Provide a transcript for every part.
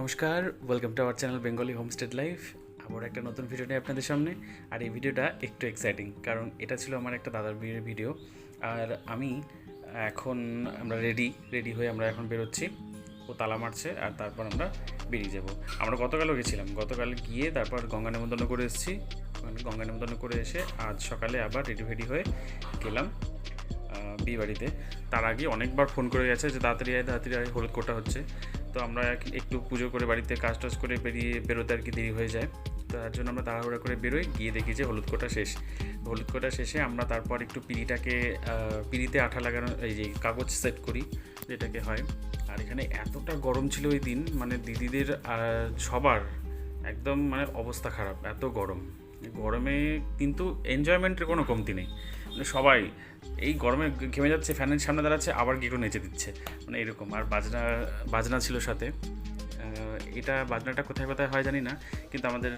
নমস্কার, welcome to our channel Bengali homestead life. আবার একটা নতুন ভিডিও নিয়ে আপনাদের সামনে। আর এই ভিডিওটা একটু এক্সাইটিং, কারণ এটা ছিল আমার একটা দাদার বিয়ের ভিডিও। আর আমরা রেডি হয়ে আমরা এখন বেরোচ্ছি। ও তালা মারছে আর তারপর আমরা বেরিয়ে যাব। আমরা গতকালও গেছিলাম, গতকাল গিয়ে তারপর গঙ্গা নেমন্তন্ন করে এসেছি। গঙ্গা নেমন্তন্ন করে এসে আজ সকালে আবার রেডি হয়ে গেলাম বিয়ে বাড়িতে। তার আগে অনেকবার ফোন করে গেছে যে তাড়াতাড়ি আয়, হলুদ কোটা হচ্ছে। তো আমরা একটু পুজো করে বাড়িতে কাজ টাজ করে বেরোতে আর কি দেরি হয়ে যায়। তো তার জন্য আমরা তাড়াহুড়া করে বেরোই, গিয়ে দেখি যে হলুদ কোটা শেষে আমরা তারপর একটু পিঁড়িতে আঠা লাগানো এই যে কাগজ সেট করি, যেটাকে হয়। আর এখানে এতটা গরম ছিল ওই দিন, মানে দিদিদের সবার একদম মানে অবস্থা খারাপ, এত গরমে কিন্তু এনজয়মেন্টের কোনো কমতি নেই। মানে সবাই এই গরমে ঘেমে যাচ্ছে, ফ্যানের সামনে দাঁড়াচ্ছে, আবার গিয়েও নেচে দিচ্ছে, মানে এরকম। আর বাজনা ছিল সাথে। এটা বাজনাটা কোথায় হয় জানি না, কিন্তু আমাদের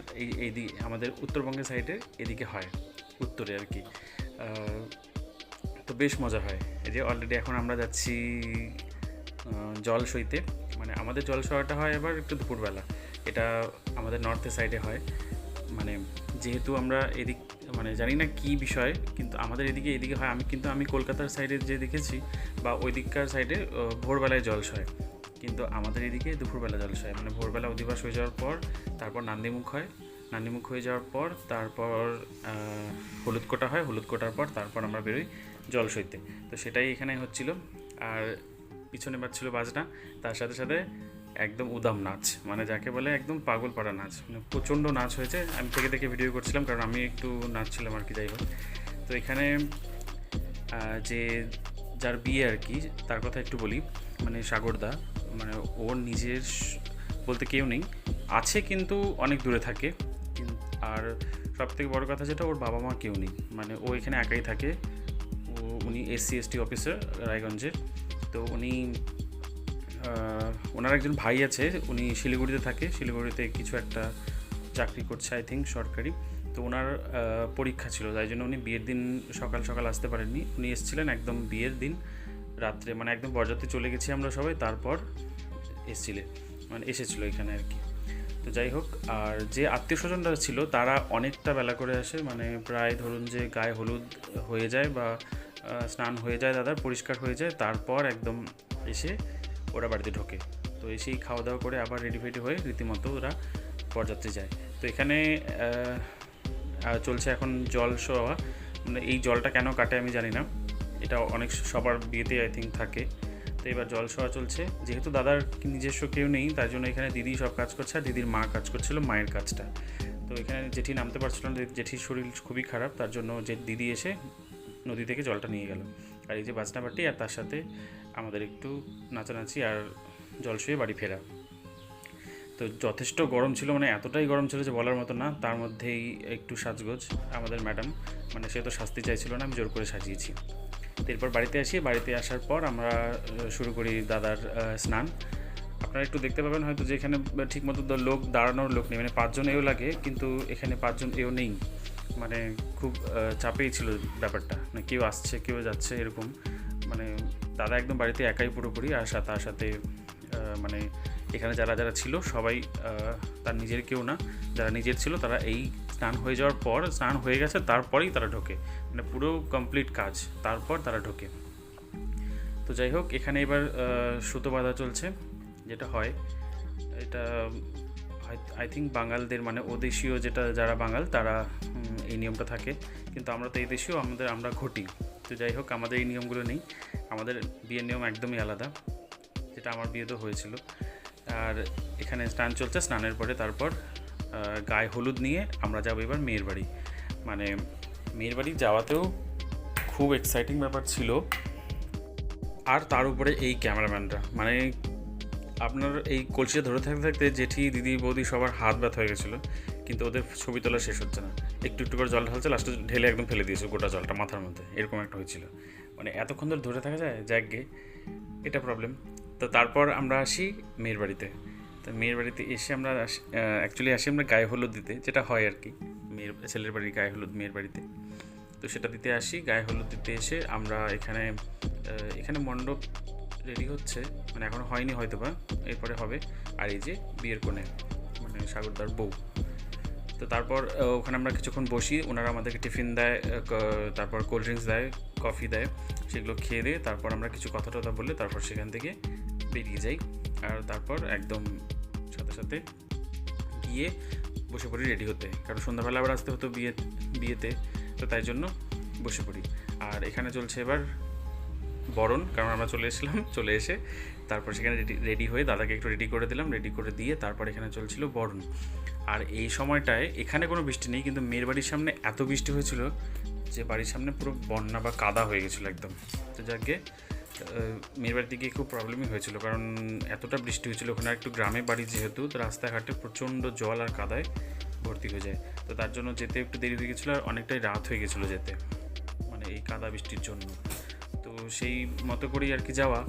আমাদের উত্তরবঙ্গের সাইডে এদিকে হয়, উত্তরে আর কি। তো বেশ মজা হয়। এই যে অলরেডি এখন আমরা যাচ্ছি জল সইতে। মানে আমাদের জল সওয়াটা হয় এবার একটু দুপুরবেলা, এটা আমাদের নর্থের সাইডে হয়। মানে যেহেতু আমরা মানে জানি না কী বিষয়, কিন্তু আমাদের এদিকে হয়। আমি কলকাতার সাইডে যে দেখেছি বা ওই দিককার সাইডে ভোরবেলায় জলসয়, কিন্তু আমাদের এদিকে দুপুরবেলা জলসয়। মানে ভোরবেলা অধিবাস হয়ে যাওয়ার পর তারপর নান্দিমুখ হয়ে যাওয়ার পর তারপর হলুদ কোটা হয়, হলুদ কোটার পর তারপর আমরা বেরোই জল সইতে। তো সেটাই এখানে হচ্ছিল। আর পিছনে বাজছিল বাজনা, তার সাথে সাথে একদম উদাম নাচ, মানে যাকে বলে একদম পাগল পাড়া নাচ। মানে প্রচণ্ড নাচ হয়েছে। আমি দেখে ভিডিও করছিলাম, কারণ আমি একটু নাচছিলাম আর কি। যাই হোক, তো এখানে যে যার বিয়ে আর কি, তার কথা একটু বলি। মানে সাগরদা, মানে ওর নিজের বলতে কেউ নেই, আছে কিন্তু অনেক দূরে থাকে। আর সবথেকে বড় কথা যেটা, ওর বাবা মা কেউ নেই। মানে ও এখানে একাই থাকে। উনি SC/ST অফিসার রায়গঞ্জের। তো ওনার একজন ভাই আছে, উনি শিলিগুড়িতে থাকে, শিলিগুড়িতে কিছু একটা চাকরি করছে আই থিঙ্ক, সরকারি। তো ওনার পরীক্ষা ছিল, তাই জন্য উনি বিয়ের দিন সকাল আসতে পারেননি। উনি এসেছিলেন একদম বিয়ের দিন রাত্রে, মানে একদম বরযাত্রী চলে গেছি আমরা সবাই, তারপর এসেছিলো এখানে আর কি। তো যাই হোক, আর যে আত্মীয় স্বজনরা ছিল তারা অনেকটা বেলা করে আসে। মানে প্রায় ধরুন যে গায়ে হলুদ হয়ে যায় বা স্নান হয়ে যায় দাদার, পরিষ্কার হয়ে যায়, তারপর একদম এসে ওরা বাড়িতে ঢোকে। তো এসেই খাওয়া দাওয়া করে আবার রেডি হয়ে রীতিমতো ওরা বরযাত্রী যায়। তো এখানে চলছে এখন জল সওয়া। মানে এই জলটা কেন কাটে আমি জানি না, এটা সবার বিয়েতে আই থিঙ্ক থাকে। তো এবার জল সওয়া চলছে। যেহেতু দাদার নিজস্ব কেউ নেই, তার জন্য এখানে দিদি সব কাজ করছে, আর দিদির মা কাজ করছিল মায়ের কাজটা। তো এখানে জেঠি নামতে পারছিল না, জেঠির শরীর খুবই খারাপ, তার জন্য যে দিদি এসে নদী থেকে জলটা নিয়ে গেল। আর এই যে বাজনাবাটি, আর তার সাথে আমাদের একটু নাচানাচি আর জল শুয়ে বাড়ি ফেরা। তো যথেষ্ট গরম ছিল, মানে এতটাই গরম ছিল যে বলার মতো না। তার মধ্যেই একটু সাজগোজ আমাদের ম্যাডাম, মানে সে তো শাস্তি চাইছিল না, আমি জোর করে সাজিয়েছি। তো এরপর বাড়িতে আসার পর আমরা শুরু করি দাদার স্নান। আপনারা একটু দেখতে পাবেন হয়তো যে এখানে ঠিকমতো লোক দাঁড়ানোর লোক নেই, মানে 5 জন এও লাগে, কিন্তু এখানে 5 জন এও নেই। মানে খুব চাপেই ছিল ব্যাপারটা, মানে কেউ আসছে কেউ যাচ্ছে এরকম। মানে দাদা একদম বাড়িতে একাই পুরোপুরি। আর তার সাথে মানে এখানে যারা ছিল সবাই তার নিজের কেউ না, যারা নিজের ছিল তারা এই স্নান হয়ে গেছে তারপরেই তারা ঢোকে, মানে পুরো কমপ্লিট কাজ, তারপর তারা ঢোকে। তো যাই হোক, এখানে এবার সুতো বাঁধা চলছে, যেটা হয় এটা আই থিঙ্ক বাঙালদের, মানে ও দেশীয় যারা বাঙাল তারা এই নিয়মটা থাকে, কিন্তু আমরা তো এই দেশীয়, আমরা ঘটি। তো যাই হোক, আমাদের এই নিয়মগুলো নেই, আমাদের বিয়ের নিয়ম একদমই আলাদা, যেটা আমার বিয়েতেও হয়েছিল। আর এখানে স্নান চলছে, স্নানের পরে তারপর গায়ে হলুদ নিয়ে আমরা যাবো এবার মেয়ের বাড়ি। মানে মেয়ের বাড়ি যাওয়াতেও খুব এক্সাইটিং ব্যাপার ছিল। আর তার উপরে এই ক্যামেরাম্যানরা, মানে আপনার এই কলসিটা ধরে থাকতে জেঠি দিদি বৌদি সবার হাত ব্যথা হয়ে গেছিলো, কিন্তু ওদের ছবি তোলা শেষ হচ্ছে না। একটু করে জল ঢালছে, লাস্টে ঢেলে একদম ফেলে দিয়েছে গোটা জলটা মাথার মধ্যে, এরকম একটা হয়েছিল। মানে এতক্ষণ ধরে থাকা যায় জ্যাকগে, এটা প্রবলেম। তো তারপর আমরা আসি মেয়ের বাড়িতে। তো মেয়ের বাড়িতে এসে আমরা আসি আমরা গায়ে হলুদ দিতে, যেটা হয় আর কি, ছেলের বাড়ির গায়ে হলুদ মেয়ের বাড়িতে। তো সেটা দিতে আসি, গায়ে হলুদ দিতে এসে আমরা এখানে মণ্ডপ রেডি হচ্ছে, মানে এখনও হয়নি হয়তো বা, এরপরে হবে। আর এই যে বিয়ের কোণে মানে সাগরদার বউ। তো তারপর ওখানে আমরা কিছুক্ষণ বসি, ওনারা আমাদেরকে টিফিন দেয়, তারপর কোল্ড ড্রিঙ্কস দেয়, কফি দেয়, সেগুলো খেয়ে দিয়ে তারপর আমরা কিছু কথা টথা বললে তারপর সেখান থেকে বেরিয়ে যাই। আর তারপর একদম সাথে সাথে গিয়ে বসে পড়ি রেডি হতে, কারণ সন্ধ্যাবেলা আবার আসতে হতো বিয়েতে, তো তাই জন্য বসে পড়ি। আর এখানে চলছে এবার বরণ, কারণ আমরা চলে এসে তারপর সেখানে রেডি হয়ে দাদাকে একটু রেডি করে দিলাম, রেডি করে দিয়ে তারপর এখানে চলছিল বরণ। আর এই সময়টায় এখানে কোনো বৃষ্টি নেই, কিন্তু মেয়ের বাড়ির সামনে এত বৃষ্টি হয়েছিল যে বাড়ির সামনে পুরো বন্যা বা কাদা হয়ে গেছিলো একদম। তো যাকে মেয়ের বাড়িতে গিয়ে খুব প্রবলেমই হয়েছিল, কারণ এতটা বৃষ্টি হয়েছিল। ওখানে একটু গ্রামে বাড়ি যেহেতু, তো রাস্তাঘাটে প্রচণ্ড জল আর কাদায় ভর্তি হয়ে যায়। তো তার জন্য যেতে একটু দেরি হয়ে গেছিলো, আর অনেকটাই রাত হয়ে গেছিলো যেতে, মানে এই কাদা বৃষ্টির জন্য। তো সেই মতো করেই আর কি যাওয়া।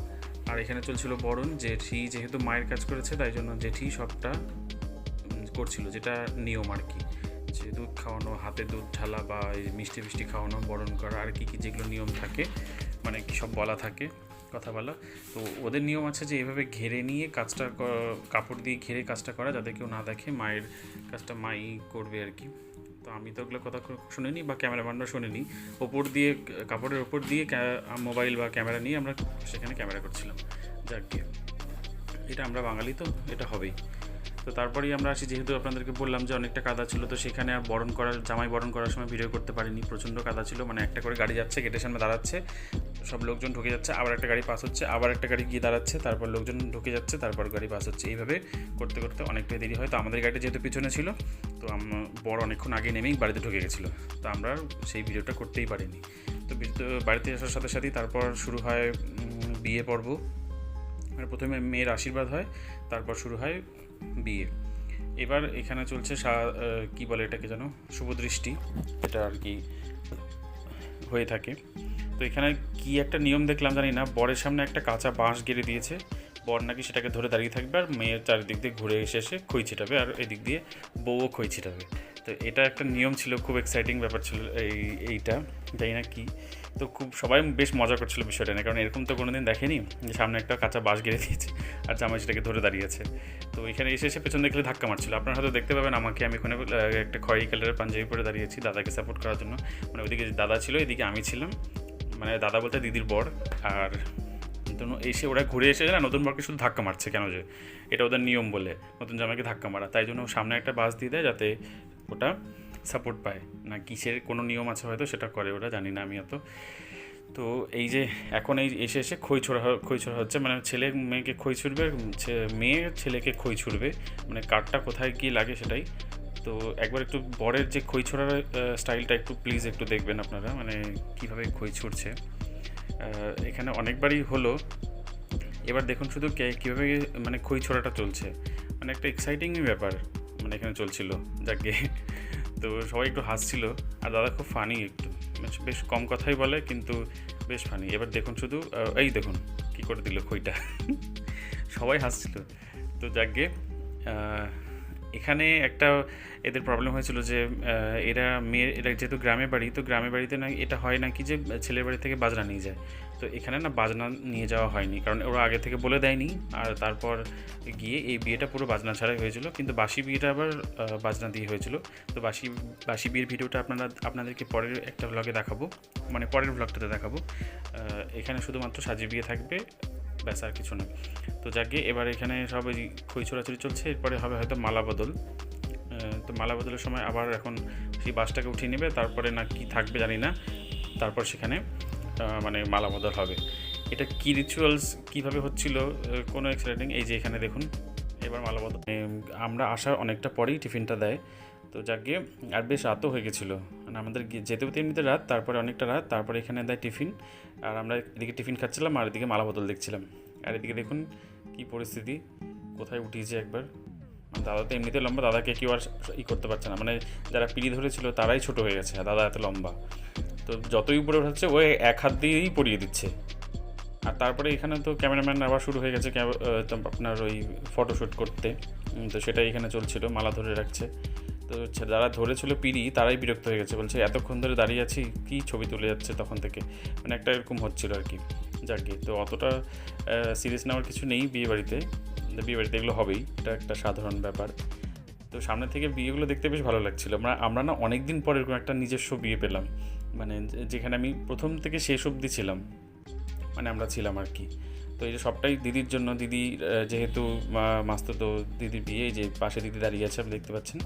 আর এখানে চলছিল বরণ, জেঠি যেহেতু মায়ের কাজ করেছে তাই জন্য জেঠি সবটা করছিল, যেটা নিয়ম আর কি, যে দুধ খাওয়ানো, হাতে দুধ ঢালা বা এই মিষ্টি খাওয়ানো, বরণ করা, আর কি যেগুলো নিয়ম থাকে, মানে কি সব বলা থাকে, কথা বলা। তো ওদের নিয়ম আছে যে এভাবে ঘেরে নিয়ে কাজটা, কাপড় দিয়ে ঘেরে কাজটা করা, যাতে কেউ না দেখে, মায়ের কাজটা মাই করবে আর কি। তো আমি তো ওগুলো কথা শুনিনি বা ক্যামেরাম্যানরা শোনেনি, ওপর দিয়ে কাপড়ের ওপর দিয়ে মোবাইল বা ক্যামেরা নিয়ে আমরা সেখানে ক্যামেরা করছিলাম। যাক গিয়ে, এটা আমরা বাঙালি তো এটা হবেই। তো তারপরেই আমরা আসি, যেহেতু আপনাদেরকে বললাম যে অনেকটা কাদা ছিল, তো সেখানে আর জামাই বরণ করার সময় ভিডিও করতে পারিনি, প্রচণ্ড কাদা ছিল। মানে একটা করে গাড়ি যাচ্ছে, গেটের সামনে দাঁড়াচ্ছে, সব লোকজন ঢুকে যাচ্ছে, আবার একটা গাড়ি পাস হচ্ছে, আবার একটা গাড়ি গিয়ে দাঁড়াচ্ছে, তারপর লোকজন ঢুকে যাচ্ছে, তারপর গাড়ি পাস হচ্ছে, এইভাবে করতে করতে অনেকটাই দেরি হয়। তো আমাদের গাড়িটা যেহেতু পিছনে ছিল, তো বড় অনেকক্ষণ আগে নেমেই বাড়িতে ঢুকে গেছিলো, তো আমরা সেই ভিডিওটা করতেই পারিনি। তো বাড়িতে আসার সাথে সাথেই তারপর শুরু হয় বিয়ে পর্ব। মানে প্রথমে মেয়ের আশীর্বাদ হয়, তারপর শুরু হয় বিয়ে। এবার এখানে চলছে কি বলে এটাকে যেন, শুভদৃষ্টি, এটা আর কি হয়ে থাকে। তো এখানে কি একটা নিয়ম দেখলাম জানি না, বরের সামনে একটা কাঁচা বাঁশ গেড়ে দিয়েছে, বর নাকি সেটাকে ধরে দাঁড়িয়ে থাকবে, আর মেয়ের চারিদিক দিয়ে ঘুরে এসে খই ছিটাবে, আর এদিক দিয়ে বউও খই ছিটাবে। তো এটা একটা নিয়ম ছিল, খুব এক্সাইটিং ব্যাপার ছিল এইটা, জানি না কি। তো খুব সবাই বেশ মজা করছিল বিষয়টা নিয়ে, কারণ এরকম তো কোনোদিন দেখেনি যে সামনে একটা কাঁচা বাঁশ গেড়ে দিয়েছে আর জামাই সেটাকে ধরে দাঁড়িয়েছে। তো এখানে এসে পেছন দেখলে ধাক্কা মারছিল, আপনারা হয়তো দেখতে পাবেন আমাকে, আমি ওখানে একটা খয়েরি কালারের পাঞ্জাবি পরে দাঁড়িয়েছি দাদাকে সাপোর্ট করার জন্য। মানে ওইদিকে দাদা ছিল, এদিকে আমি ছিলাম, মানে দাদা বলতে দিদির বর। আর ওরা ঘুরে এসে না নতুন বরকে শুধু ধাক্কা মারছে, কেন যে এটা ওদের নিয়ম বলে নতুন জামাইকে ধাক্কা মারা, তাই জন্য সামনে একটা বাস দিয়ে দেয় যাতে ওটা সাপোর্ট পায়। না কিসের কোনো নিয়ম আছে হয়তো, সেটা করে ওরা, জানি না আমি অত। তো এই যে এখন এই এসে খই ছোড়া হচ্ছে, মানে ছেলে মেয়েকে খই ছুড়বে, মেয়ে ছেলেকে খই ছুড়বে, মানে কাঠটা কোথায় গিয়ে লাগে সেটাই। তো একবার একটু বরের যে খই ছোড়ার স্টাইলটা একটু প্লিজ একটু দেখবেন আপনারা, মানে কীভাবে খই ছুড়ছে। এখানে অনেকবারই হলো, এবার দেখুন শুধু কীভাবে মানে খই ছোড়াটা চলছে, মানে একটা এক্সাইটিংই ব্যাপার মানে এখানে চলছিল। যাকে তো সবাই একটু হাসছিল, আর দাদা খুব ফানি, একটু বেশ কম কথাই বলে কিন্তু বেশ ফানি। এবার দেখুন শুধু, এই দেখুন কী করে দিল খইটা সবাই হাসছিল। তো যাকে এখানে একটা এদের প্রবলেম হয়েছিল যে এরা যেহেতু গ্রামে বাড়ি, তো গ্রামে বাড়িতে না এটা হয় না কি যে ছেলের বাড়ি থেকে বাজনা নিয়ে যায়, তো এখানে না বাজনা নিয়ে যাওয়া হয়নি, কারণ ওরা আগে থেকে বলে দেয়নি। আর তারপর গিয়ে এই বিয়েটা পুরো বাজনা ছাড়াই হয়েছিল, কিন্তু বাসি বিয়েটা আবার বাজনা দিয়ে হয়েছিল। তো বাসি বিয়ের ভিডিওটা আপনাদেরকে পরের একটা ভ্লগে দেখাবো, মানে পরের ভ্লগটাতে দেখাবো। এখানে শুধুমাত্র সাজি বিয়ে থাকবে, ব্যাস আর কিছু না। তো যাকে এবার এখানে সব ওই খই ছোড়াছড়ি চলছে, এরপরে হবে হয়তো মালা বদল। তো মালা বদলের সময় আবার এখন সেই বাসটাকে উঠিয়ে নেবে, তারপরে না কি থাকবে জানি না, তারপর সেখানে মানে মালা বদল হবে। এটা কী রিচুয়ালস কীভাবে হচ্ছিল কোনো এক্সাইটিং, এই যে এখানে দেখুন এবার মালা বদল। আমরা আসার অনেকটা পরেই টিফিনটা দেয়। তো যাকে আর বেশ রাতও হয়ে গেছিলো, মানে আমাদের যেতে হতে এমনিতে রাত, তারপরে অনেকটা রাত, তারপরে এখানে দেয় টিফিন, আর আমরা এদিকে টিফিন খাচ্ছিলাম আর এদিকে মালা বদল দেখছিলাম। আর এদিকে দেখুন কী পরিস্থিতি, কোথায় উঠিয়েছে একবার। দাদা তো এমনিতে লম্বা, দাদাকে কেউ আর করতে পারছে না, মানে যারা পিড়ি ধরেছিল তারাই ছোট হয়ে গেছে, দাদা এত লম্বা। তো যতই উপরে উঠাচ্ছে ওই এক হাত দিয়েই পরিয়ে দিচ্ছে। আর তারপরে এখানে তো ক্যামেরাম্যান আবার শুরু হয়ে গেছে আপনার ওই ফটোশ্যুট করতে, তো সেটাই এখানে চলছিল, মালা ধরে রাখছে। তো যারা ধরেছিল পিড়ি তারাই বিরক্ত হয়ে গেছে, বলছে এতক্ষণ ধরে দাঁড়িয়ে আছি, কি ছবি তুলে যাচ্ছে তখন থেকে, মানে একটা এরকম হচ্ছিল আর কি। যাকে তো অতটা সিরিয়াস নেওয়ার কিছু নেই বিয়েবাড়িতে এগুলো হবেই, এটা একটা সাধারণ ব্যাপার। তো সামনে থেকে বিয়েগুলো দেখতে বেশ ভালো লাগছিলো। আমরা না অনেক দিন পরে এরকম একটা নিজস্ব বিয়ে পেলাম, মানে যেখানে আমি প্রথম থেকে শেষ অবধি ছিলাম, মানে আমরা ছিলাম আর কি। তো এই যে সবটাই দিদির জন্য। দিদি যেহেতু মাস্তুতো দিদির বিয়ে, এই যে পাশে দিদি দাঁড়িয়ে আছে আপনি দেখতে পাচ্ছেন,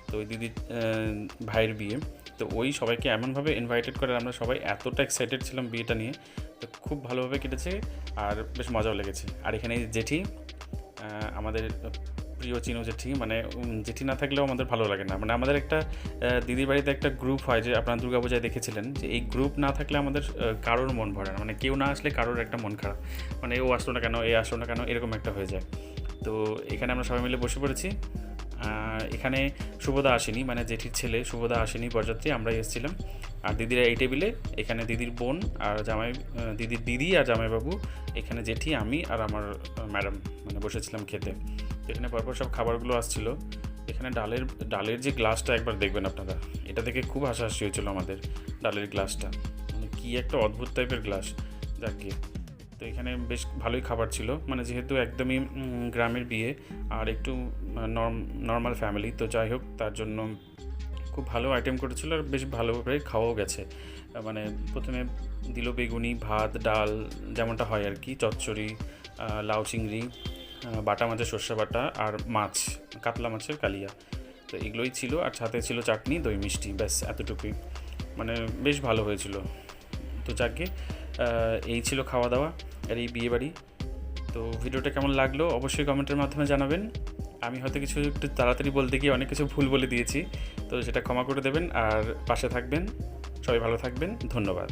তো ওই দিদির ভাইয়ের বিয়ে। তো ওই সবাইকে এমনভাবে ইনভাইটেড করে, আমরা সবাই এতটা এক্সাইটেড ছিলাম বিয়েটা নিয়ে, তো খুব ভালোভাবে কেটেছে আর বেশ মজাও লেগেছে। আর এখানে জেঠি, আমাদের প্রিয় চিনো জেঠি, মানে জেঠি না থাকলেও আমাদের ভালো লাগে না। মানে আমাদের একটা দিদির বাড়িতে একটা গ্রুপ হয়, যে আপনারা দুর্গাপূজায় দেখেছিলেন, যে এই গ্রুপ না থাকলে আমাদের কারোর মন ভরে না। মানে কেউ না আসলে কারোর একটা মন খারাপ, মানে ও আসলো না কেন, এ আসলো না কেন, এরকম একটা হয়ে যায়। তো এখানে আমরা সবাই মিলে বসে পড়েছি। এখানে শুভদা আসেনি, মানে জেঠির ছেলে শুভদা আসেনি, বরযাত্রী আমরাই এসেছিলাম। আর দিদিরা এই টেবিলে, এখানে দিদির বোন আর দিদির দিদি আর জামাইবাবু, এখানে জেঠি, আমি আর আমার ম্যাডাম মানে বসেছিলাম খেতে। তো এখানে পরপর সব খাবারগুলো আসছিল। এখানে ডালের যে গ্লাসটা একবার দেখবেন আপনারা, এটা দেখে খুব হাসাহাসি হয়েছিল আমাদের। ডালের গ্লাসটা মানে কী একটা অদ্ভুত টাইপের গ্লাস, যাক গিয়ে। তো এখানে বেশ ভালোই খাবার ছিল, মানে যেহেতু একদমই গ্রামের বিয়ে আর একটু নর্মাল ফ্যামিলি, তো যাই হোক তার জন্য খুব ভালো আইটেম করেছিল আর বেশ ভালোভাবে খাওয়াও গেছে। মানে প্রথমে দিল বেগুনি, ভাত, ডাল, যেমনটা হয় আর কি, চচ্চড়ি, লাউ চিংড়ি, বাটা মাছের সর্ষে বাটা, আর মাছ, কাতলা মাছের কালিয়া। তো এগুলোই ছিল, আর সাথে ছিল চাটনি, দই মিষ্টি, ব্যাস এতটুকুই। মানে বেশ ভালো হয়েছিল। তো যাকে এই ছিল খাওয়া দাওয়া আর এই বিয়েবাড়ি। তো ভিডিওটা কেমন লাগলো অবশ্যই কমেন্টের মাধ্যমে জানাবেন। আমি হয়তো কিছু একটু তাড়াতাড়ি বলতে গিয়ে অনেক কিছু ভুল বলে দিয়েছি, তো সেটা ক্ষমা করে দেবেন আর পাশে থাকবেন। সবাই ভালো থাকবেন, ধন্যবাদ।